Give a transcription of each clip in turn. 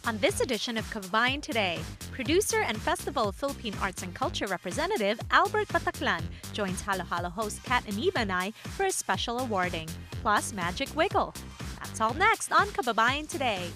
On this edition of Kababayan Today, producer and Festival of Philippine Arts and Culture representative Albert Bataclan joins Halo Halo host Kat and Eva and I for a special awarding, plus Magic Wiggle. That's all next on Kababayan Today.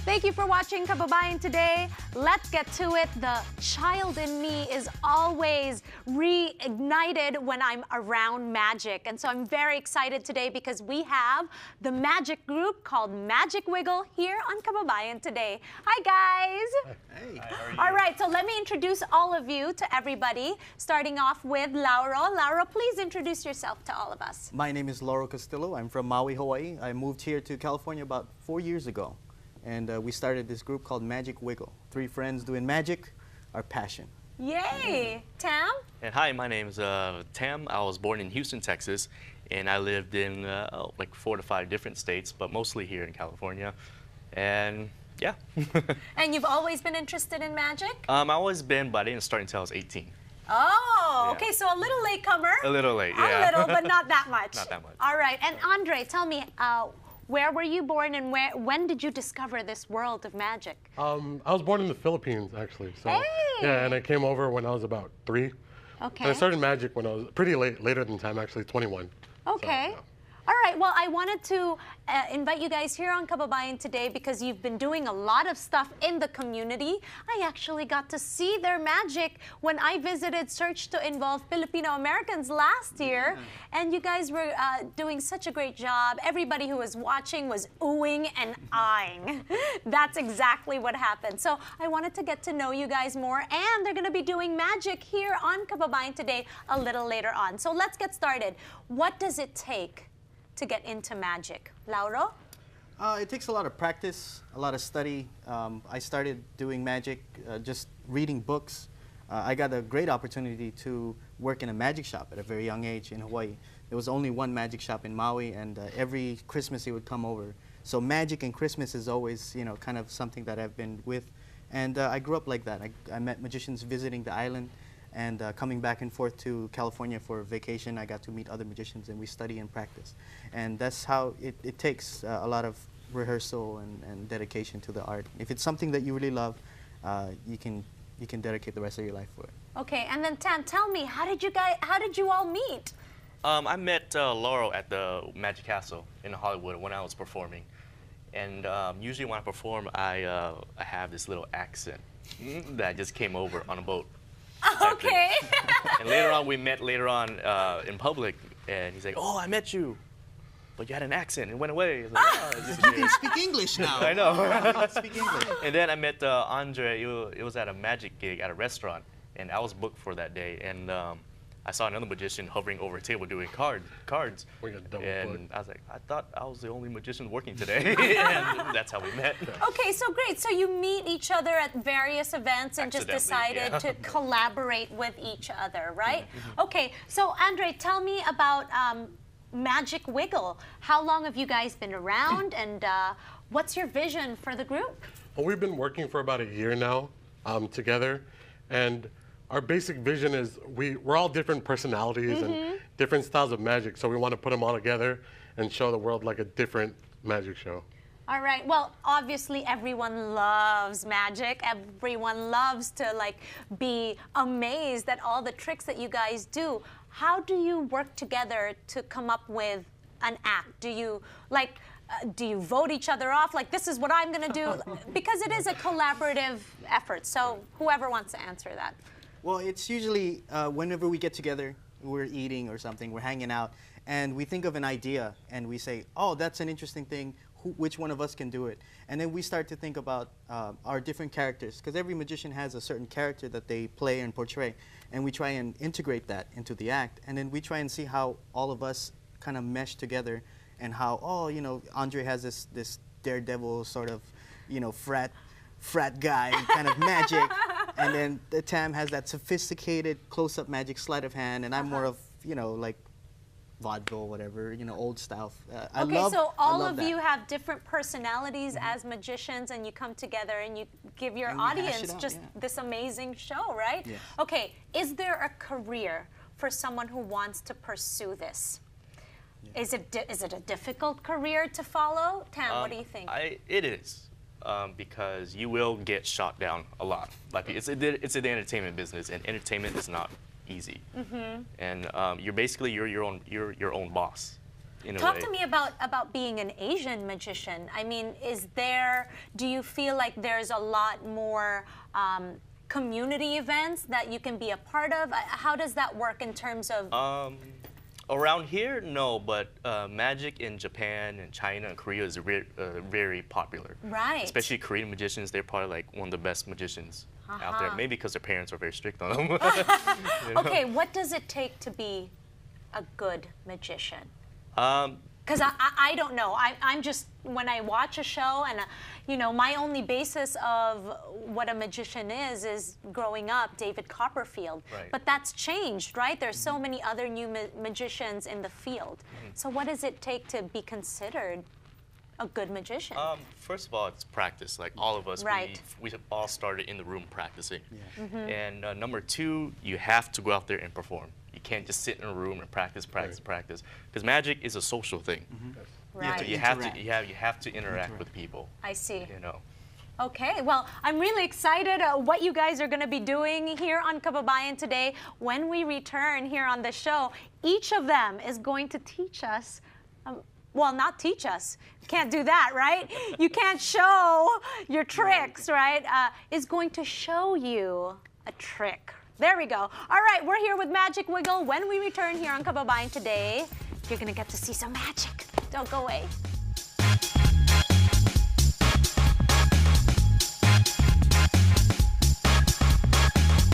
Thank you for watching Kababayan Today. Let's get to it. The child in me is always reignited when I'm around magic. And so I'm very excited today because we have the magic group called Magic Wiggle here on Kababayan Today. Hi, guys. Hey. Hi, how are you? All right, so let me introduce all of you to everybody, starting off with Lauro. Lauro, please introduce yourself to all of us. My name is Lauro Castillo. I'm from Maui, Hawaii. I moved here to California about 4 years ago. And we started this group called Magic Wiggle. 3 friends doing magic, our passion. Yay! Tam? And hi, my name is Tam. I was born in Houston, Texas, and I lived in like 4 to 5 different states, but mostly here in California. And yeah. And you've always been interested in magic? I've always been, but I didn't start until I was 18. Oh, Yeah. okay, so a little latecomer. A little late, A yeah. little, but not that much. Not that much. All right, and Andre, tell me, where were you born and when did you discover this world of magic? I was born in the Philippines, actually. So, Hey! Yeah, and I came over when I was about 3. Okay. And I started magic when I was pretty later than time, actually, 21. Okay. So, yeah. All right, well, I wanted to invite you guys here on Kababayan Today because you've been doing a lot of stuff in the community. I actually got to see their magic when I visited Search to Involve Filipino Americans last year. And you guys were doing such a great job. Everybody who was watching was oohing and eyeing. That's exactly what happened. So I wanted to get to know you guys more. And they're going to be doing magic here on Kababayan Today a little later on. So let's get started. What does it take to get into magic? Lauro? It takes a lot of practice, a lot of study. I started doing magic just reading books. I got a great opportunity to work in a magic shop at a very young age in Hawaii. There was only one magic shop in Maui, and every Christmas he would come over. So magic and Christmas is always, you know, kind of something that I've been with. And I grew up like that. I met magicians visiting the island. And coming back and forth to California for vacation, I got to meet other magicians, and we study and practice. And that's how it takes a lot of rehearsal and dedication to the art. If it's something that you really love, you can dedicate the rest of your life for it. Okay, and then Tam, tell me, how did you all meet? I met Lauro at the Magic Castle in Hollywood when I was performing. And usually when I perform, I have this little accent that just came over on a boat. Okay. And later on, we met in public, and he's like, "Oh, I met you, but you had an accent. It went away." Like, oh, You can speak English now. I know. You can speak English. And then I met Andre. It was at a magic gig at a restaurant, and I was booked for that day. And I saw another magician hovering over a table doing cards. We got double and booked. I was like, I thought I was the only magician working today. And that's how we met. Okay, so great. So you meet each other at various events and just Accidentally, decided yeah. to collaborate with each other, right? Okay, so Andre, tell me about Magic Wiggle. How long have you guys been around, and what's your vision for the group? Well, we've been working for about a year now together. And our basic vision is we're all different personalities and different styles of magic. So we want to put them all together and show the world like a different magic show. All right. Well, obviously everyone loves magic. Everyone loves to be amazed at all the tricks that you guys do. How do you work together to come up with an act? Do you vote each other off? Like, this is what I'm going to do? Because it is a collaborative effort. So whoever wants to answer that. Well, it's usually whenever we get together, we're eating or something, we're hanging out, and we think of an idea, and we say, oh, that's an interesting thing. Which one of us can do it? And then we start to think about our different characters, because every magician has a certain character that they play and portray, and we try and integrate that into the act, and then we try and see how all of us kind of mesh together, and how, oh, you know, Andre has this daredevil sort of, you know, frat guy kind of magic, and then Tam has that sophisticated close-up magic sleight of hand, and I'm more of, you know, like vaudeville, whatever, you know, old style. I Okay, love, so I all love of that. you have different personalities as magicians, and you come together and you give your And we hash it audience out, just yeah. this amazing show, right? Yes. Okay, is there a career for someone who wants to pursue this? Is it a difficult career to follow? Tam, what do you think? It is. Because you will get shot down a lot. Like it's in the entertainment business, and entertainment is not easy. And you're your own boss. In a Talk way. to me about being an Asian magician. I mean, do you feel like there's a lot more community events that you can be a part of? How does that work in terms of? Around here, no, but magic in Japan and China and Korea is very popular. Right. Especially Korean magicians, they're probably like one of the best magicians out there. Maybe because their parents are very strict on them. You know? Okay, what does it take to be a good magician? Um, Because I don't know. I'm just, when I watch a show and, you know, my only basis of what a magician is growing up, David Copperfield. Right. But that's changed, right? There's so many other new magicians in the field. So what does it take to be considered a good magician? First of all, it's practice. Like all of us, Right. we have all started in the room practicing. And number two, you have to go out there and perform. You can't just sit in a room and practice. Because magic is a social thing. Right. So you have to interact with people. I see. You know. Okay, well, I'm really excited what you guys are going to be doing here on Kababayan today. When we return here on the show, each of them is going to teach us, well, not teach us, can't do that, right? You can't show your tricks, right? Is going to show you a trick. There we go. All right, we're here with Magic Wiggle. When we return here on Kababayan today, you're going to get to see some magic. Don't go away.